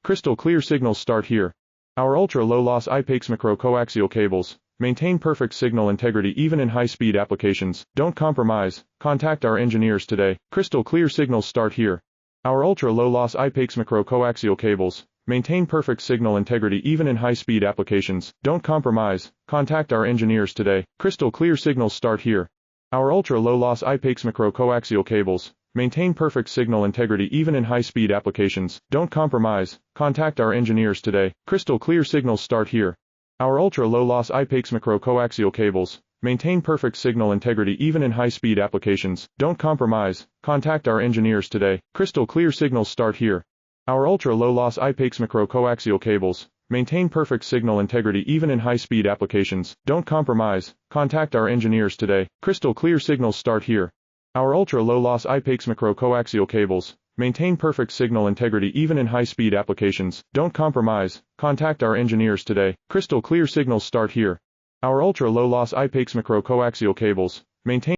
Crystal clear signals start here. Our ultra-low-loss IPAX micro-coaxial cables maintain perfect signal integrity even in high-speed applications. Don't compromise. Contact our engineers today. Crystal clear signals start here. Our ultra-low-loss IPAX micro-coaxial cables maintain perfect signal integrity even in high-speed applications. Don't compromise. Contact our engineers today. Crystal clear signals start here. Our ultra-low-loss IPAX micro-coaxial cables maintain perfect signal integrity even in high-speed applications. Don't compromise. Contact our engineers today. Crystal clear signals start here. Our ultra-low-loss IPAX micro-coaxial cables maintain perfect signal integrity even in high-speed applications. Don't compromise. Contact our engineers today. Crystal clear signals start here. Our ultra-low-loss IPAX micro-coaxial cables maintain perfect signal integrity even in high-speed applications. Don't compromise. Contact our engineers today. Crystal clear signals start here. Our ultra-low-loss IPAX micro-coaxial cables maintain perfect signal integrity even in high-speed applications. Don't compromise. Contact our engineers today. Crystal clear signals start here. Our ultra-low-loss IPAX micro-coaxial cables maintain